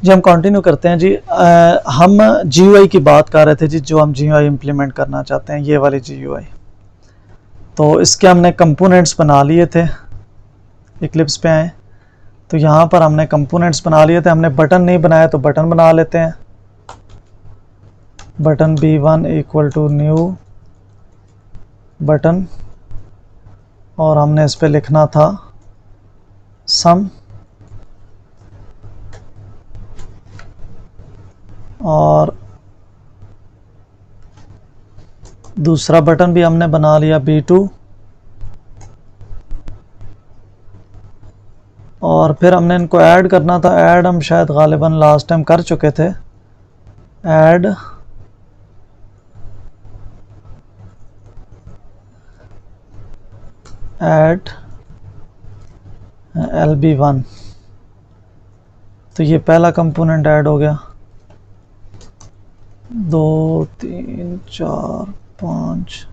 जी हम कंटिन्यू करते हैं जी। हम GUI की बात कर रहे थे जी, जो हम GUI इम्प्लीमेंट करना चाहते हैं, ये वाली GUI। तो इसके हमने कंपोनेंट्स बना लिए थे। इक्लिप्स पे आए तो यहाँ पर हमने कंपोनेंट्स बना लिए थे। हमने बटन नहीं बनाया तो बटन बना लेते हैं। Button B1 equal to new button, और हमने इस पे लिखना था सम, और दूसरा बटन भी हमने बना लिया B2, और फिर हमने इनको ऐड करना था। ऐड हम शायद गालिबन लास्ट टाइम कर चुके थे। ऐड LB1, तो ये पहला कंपोनेंट ऐड हो गया। 2 3 4 5,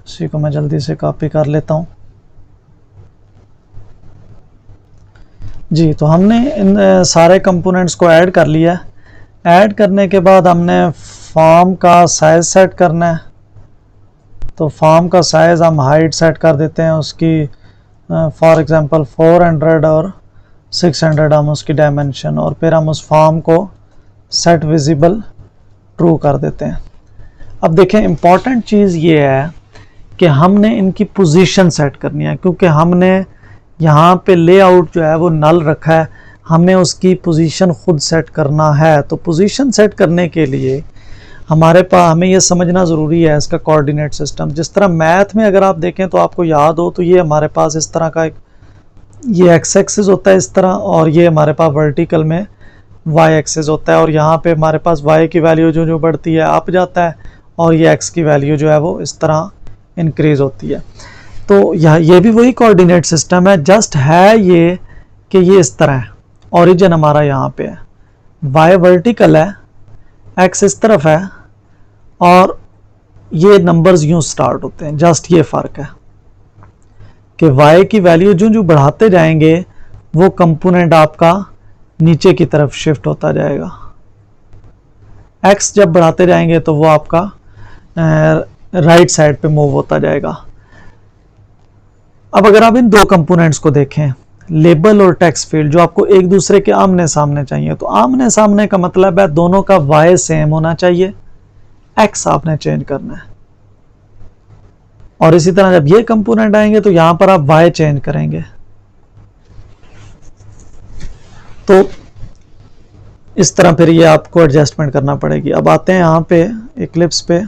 इसी को मैं जल्दी से कॉपी कर लेता हूँ जी। तो हमने इन सारे कंपोनेंट्स को ऐड कर लिया। ऐड करने के बाद हमने फॉर्म का साइज सेट करना है। तो फॉर्म का साइज हम हाइट सेट कर देते हैं उसकी, फॉर एग्जांपल 400 और 600 हम उसकी डायमेंशन, और फिर हम उस फॉर्म को सेट विजिबल ट्रू कर देते हैं। अब देखें, इम्पॉर्टेंट चीज़ ये है कि हमने इनकी पोजीशन सेट करनी है, क्योंकि हमने यहाँ पे लेआउट जो है वो नल रखा है, हमें उसकी पोजीशन खुद सेट करना है। तो पोजीशन सेट करने के लिए हमारे पास, हमें ये समझना ज़रूरी है इसका कोऑर्डिनेट सिस्टम। जिस तरह मैथ में अगर आप देखें तो आपको याद हो, तो ये हमारे पास इस तरह का एक, ये एक्स एक्सिस होता है इस तरह, और ये हमारे पास वर्टिकल में वाई एक्सिस होता है, और यहाँ पे हमारे पास वाई की वैल्यू जो जो बढ़ती है अप जाता है, और ये एक्स की वैल्यू जो है वो इस तरह इंक्रीज होती है। तो ये भी वही कोऑर्डिनेट सिस्टम है, जस्ट है ये कि ये इस तरह है। ओरिजिन हमारा यहाँ पे है, वाई वर्टिकल है, एक्स इस तरफ है, और ये नंबर्स यूं स्टार्ट होते हैं। जस्ट ये फ़र्क है कि y की वैल्यू जो जो बढ़ाते जाएंगे वो कंपोनेंट आपका नीचे की तरफ शिफ्ट होता जाएगा। x जब बढ़ाते जाएंगे तो वो आपका राइट साइड पे मूव होता जाएगा। अब अगर आप इन दो कंपोनेंट्स को देखें, लेबल और टेक्स्ट फील्ड, जो आपको एक दूसरे के आमने सामने चाहिए, तो आमने सामने का मतलब है दोनों का y सेम होना चाहिए, x आपने चेंज करना है। और इसी तरह जब ये कंपोनेंट आएंगे तो यहां पर आप y चेंज करेंगे। तो इस तरह फिर ये आपको एडजस्टमेंट करना पड़ेगी। अब आते हैं यहाँ पे इक्लिप्स पे।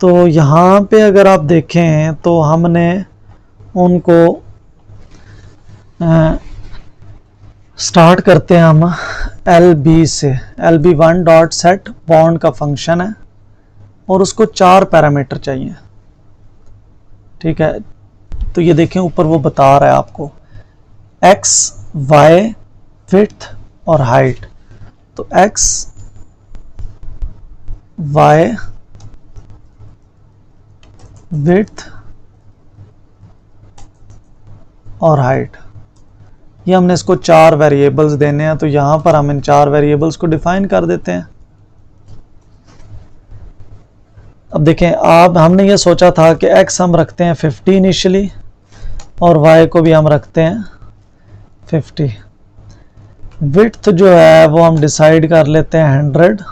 तो यहाँ पे अगर आप देखें तो हमने उनको स्टार्ट करते हैं हम LB से। LB1 डॉट सेट बॉन्ड का फंक्शन है, और उसको 4 पैरामीटर चाहिए, ठीक है। तो ये देखें ऊपर वो बता रहा है आपको x, y, विड्थ और हाइट। तो x, y, विड्थ और हाइट, ये हमने इसको 4 वेरिएबल्स देने हैं। तो यहां पर हम इन 4 वेरिएबल्स को डिफाइन कर देते हैं। अब देखें, आप हमने ये सोचा था कि x हम रखते हैं 50 इनिशियली, और y को भी हम रखते हैं 50। विड्थ जो है वो हम डिसाइड कर लेते हैं 100,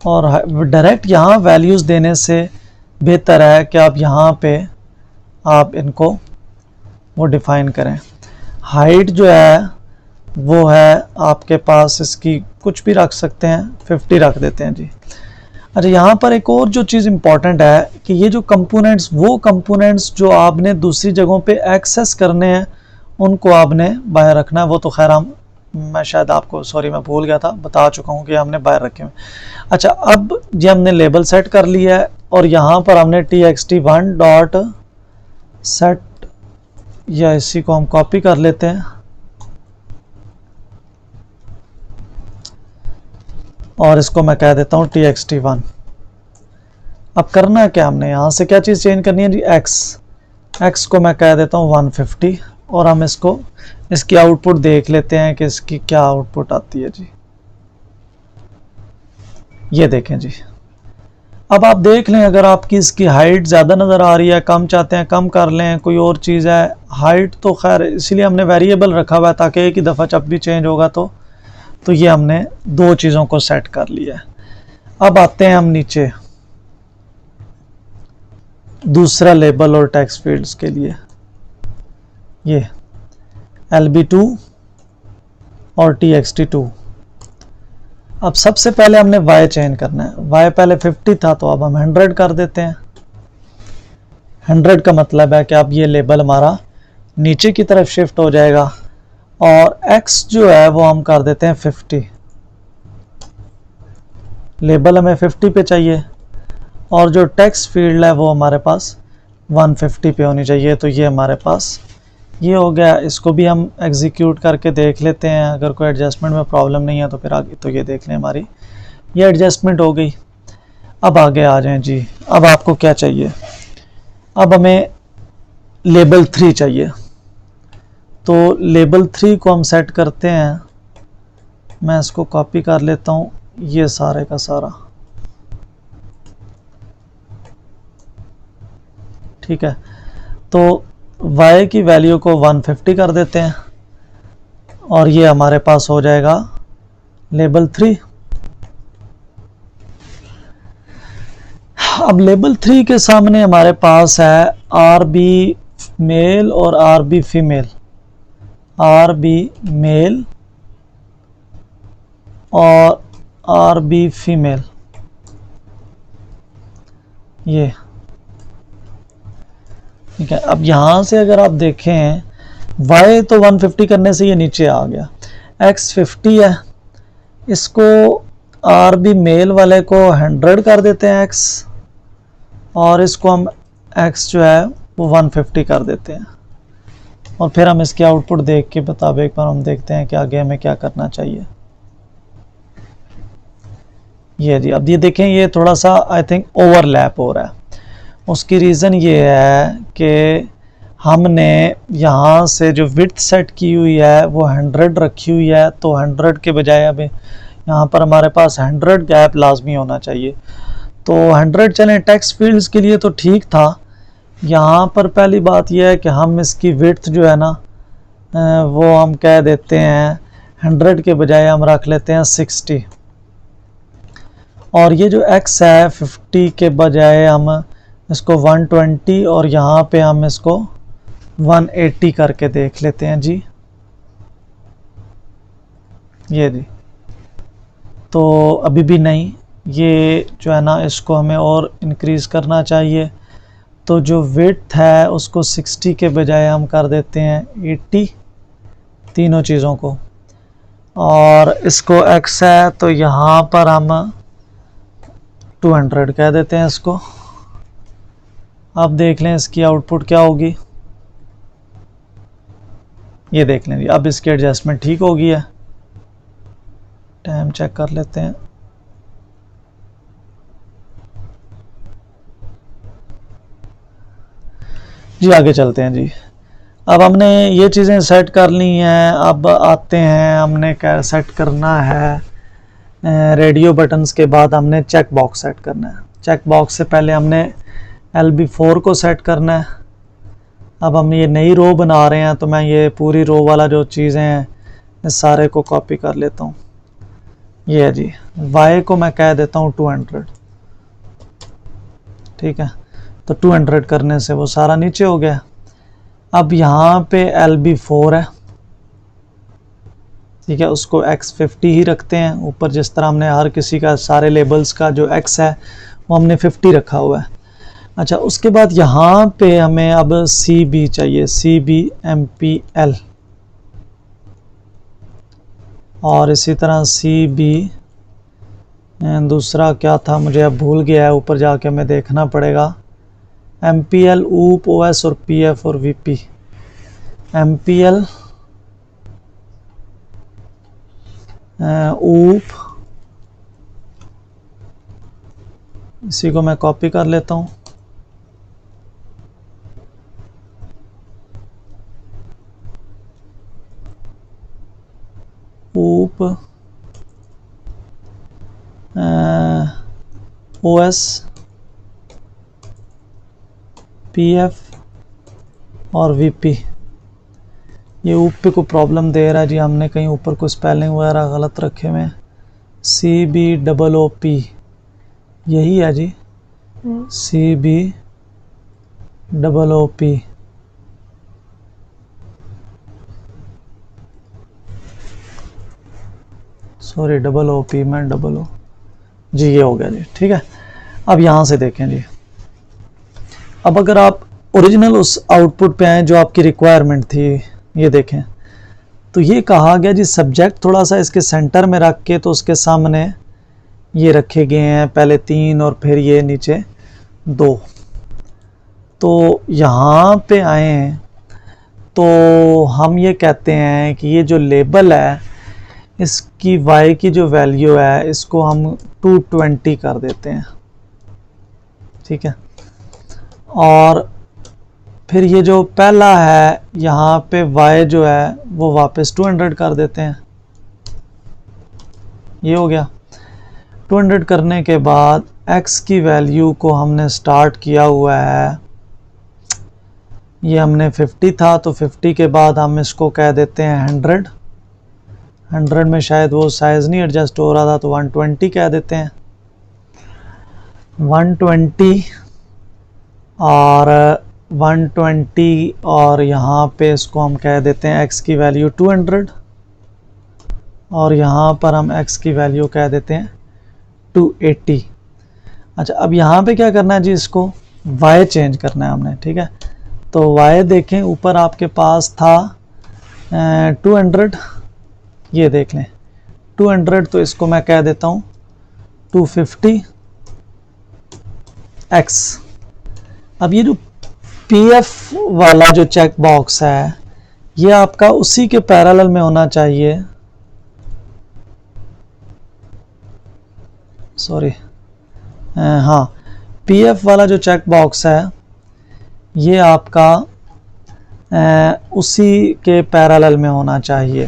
और डायरेक्ट यहाँ वैल्यूज़ देने से बेहतर है कि आप यहाँ पे आप इनको वो डिफाइन करें। हाइट जो है वो है आपके पास, इसकी कुछ भी रख सकते हैं, 50 रख देते हैं जी। अच्छा, यहाँ पर एक और जो चीज़ इंपॉर्टेंट है कि ये जो कंपोनेंट्स, वो कंपोनेंट्स जो आपने दूसरी जगहों पे एक्सेस करने हैं उनको आपने बाहर रखना है। वो तो खैर मैं शायद आपको, सॉरी मैं भूल गया था, बता चुका हूँ कि हमने बाहर रखे हुए। अच्छा, अब ये हमने लेबल सेट कर लिया है, और यहाँ पर हमने txt1 डॉट सेट, या इसी को हम कॉपी कर लेते हैं, और इसको मैं कह देता हूँ txt1। अब करना है क्या, हमने यहाँ से क्या चीज़ चेंज करनी है जी, x को मैं कह देता हूँ 150, और हम इसको इसकी आउटपुट देख लेते हैं कि इसकी क्या आउटपुट आती है जी। ये देखें जी, अब आप देख लें, अगर आपकी इसकी हाइट ज़्यादा नज़र आ रही है, कम चाहते हैं कम कर लें, कोई और चीज़ है। हाइट तो खैर इसीलिए हमने वेरिएबल रखा हुआ है ताकि एक ही दफ़ा जब भी चेंज होगा तो ये हमने दो चीज़ों को सेट कर लिया है। अब आते हैं हम नीचे दूसरा लेबल और टेक्स्ट फील्ड्स के लिए, ये LB2 और TXT2। अब सबसे पहले हमने y चेंज करना है। y पहले 50 था तो अब हम 100 कर देते हैं। 100 का मतलब है कि अब ये लेबल हमारा नीचे की तरफ शिफ्ट हो जाएगा और x जो है वो हम कर देते हैं 50। लेबल हमें 50 पे चाहिए और जो टेक्स्ट फील्ड है वो हमारे पास 150 पे होनी चाहिए। तो ये हमारे पास ये हो गया। इसको भी हम एग्जीक्यूट करके देख लेते हैं, अगर कोई एडजस्टमेंट में प्रॉब्लम नहीं है तो फिर आगे तो ये देख लें हमारी ये एडजस्टमेंट हो गई। अब आगे आ जाएं जी। अब आपको क्या चाहिए? अब हमें लेबल 3 चाहिए, तो लेबल 3 को हम सेट करते हैं। मैं इसको कॉपी कर लेता हूँ, ये सारे का सारा, ठीक है। तो y की वैल्यू को 150 कर देते हैं और ये हमारे पास हो जाएगा लेबल 3। अब लेबल 3 के सामने हमारे पास है RB मेल और RB फीमेल। RB मेल और RB फीमेल, ये ठीक है। अब यहाँ से अगर आप देखें y तो 150 करने से ये नीचे आ गया, x 50 है, इसको RB मेल वाले को 100 कर देते हैं x, और इसको हम x जो है वो 150 कर देते हैं। और फिर हम इसकी आउटपुट देख के बतावे एक बार हम देखते हैं कि आगे हमें क्या करना चाहिए। ये जी, अब ये देखें ये थोड़ा सा आई थिंक ओवरलैप हो रहा है। उसकी रीज़न ये है कि हमने यहाँ से जो विड्थ सेट की हुई है वो 100 रखी हुई है, तो 100 के बजाय अब यहाँ पर हमारे पास 100 गैप लाजमी होना चाहिए। तो 100 चलें, टेक्स्ट फील्ड्स के लिए तो ठीक था। यहाँ पर पहली बात यह है कि हम इसकी विड्थ जो है ना वो हम कह देते हैं 100 के बजाय हम रख लेते हैं 60, और ये जो x है 50 के बजाय हम इसको 120 और यहाँ पे हम इसको 180 करके देख लेते हैं जी। ये जी, तो अभी भी नहीं, ये जो है ना इसको हमें और इंक्रीज़ करना चाहिए। तो जो विड्थ है उसको 60 के बजाय हम कर देते हैं 80, तीनों चीज़ों को। और इसको x है तो यहाँ पर हम 200 कह देते हैं इसको। अब देख लें इसकी आउटपुट क्या होगी, ये देख लें जी। अब इसकी एडजस्टमेंट ठीक हो गई है। टाइम चेक कर लेते हैं। जी आगे चलते हैं जी। अब हमने ये चीज़ें सेट कर ली हैं। अब आते हैं, हमने क्या सेट करना है। रेडियो बटन्स के बाद हमने चेक बॉक्स सेट करना है। चेक बॉक्स से पहले हमने LB4 को सेट करना है। अब हम ये नई रो बना रहे हैं तो मैं ये पूरी रो वाला जो चीज़ें हैं इस सारे को कॉपी कर लेता हूँ। ये है जी, y को मैं कह देता हूँ 200, ठीक है। तो 200 करने से वो सारा नीचे हो गया। अब यहाँ पे LB4 है, ठीक है, उसको x50 ही रखते हैं। ऊपर जिस तरह हमने हर किसी का सारे लेबल्स का जो x है वो हमने 50 रखा हुआ है। अच्छा, उसके बाद यहाँ पे हमें अब CB चाहिए, CBMPL, और इसी तरह CB दूसरा क्या था मुझे अब भूल गया है, ऊपर जाके हमें देखना पड़ेगा। MPL, ऊप, OS और PF और VP। MPL, ऊप, इसी को मैं कॉपी कर लेता हूँ। ऊप OS PF और VP। ये ऊप पे को प्रॉब्लम दे रहा है जी, हमने कहीं ऊपर को स्पेलिंग वगैरह गलत रखे हुए हैं। CBOOP यही है जी, CBOOP। सॉरी OOP, मैं डबल ओ जी, ये हो गया जी, ठीक है। अब यहाँ से देखें जी, अब अगर आप ओरिजिनल उस आउटपुट पे आए जो आपकी रिक्वायरमेंट थी, ये देखें तो ये कहा गया जी सब्जेक्ट थोड़ा सा इसके सेंटर में रख के, तो उसके सामने ये रखे गए हैं, पहले 3 और फिर ये नीचे 2। तो यहाँ पे आए तो हम ये कहते हैं कि ये जो लेबल है इसकी y की जो वैल्यू है इसको हम 220 कर देते हैं, ठीक है। और फिर ये जो पहला है यहाँ पे y जो है वो वापस 200 कर देते हैं, ये हो गया। 200 करने के बाद x की वैल्यू को हमने स्टार्ट किया हुआ है, ये हमने 50 था तो 50 के बाद हम इसको कह देते हैं 100 में शायद वो साइज नहीं एडजस्ट हो रहा था तो 120 कह देते हैं। 120 और 120 और यहाँ पे इसको हम कह देते हैं x की वैल्यू 200 और यहाँ पर हम x की वैल्यू कह देते हैं 280। अच्छा, अब यहाँ पे क्या करना है जी, इसको y चेंज करना है हमने, ठीक है। तो y देखें, ऊपर आपके पास था 200, ये देख लें 200, तो इसको मैं कह देता हूँ 250 x। अब ये जो PF वाला जो चेक बॉक्स है ये आपका उसी के पैरेलल में होना चाहिए, सॉरी हाँ, PF वाला जो चेक बॉक्स है ये आपका उसी के पैरेलल में होना चाहिए।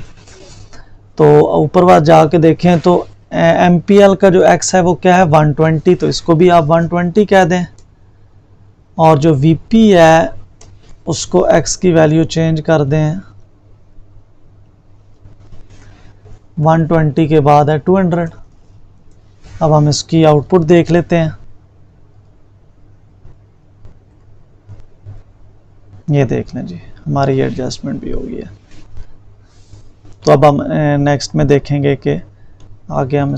तो ऊपर बात जाके देखें तो MPL का जो x है वो क्या है 120, तो इसको भी आप 120 कह दें। और जो VP है उसको x की वैल्यू चेंज कर दें, 120 के बाद है 200। अब हम इसकी आउटपुट देख लेते हैं, ये देख लें जी, हमारी ये एडजस्टमेंट भी हो गई है। तो अब हम नेक्स्ट में देखेंगे कि आगे हम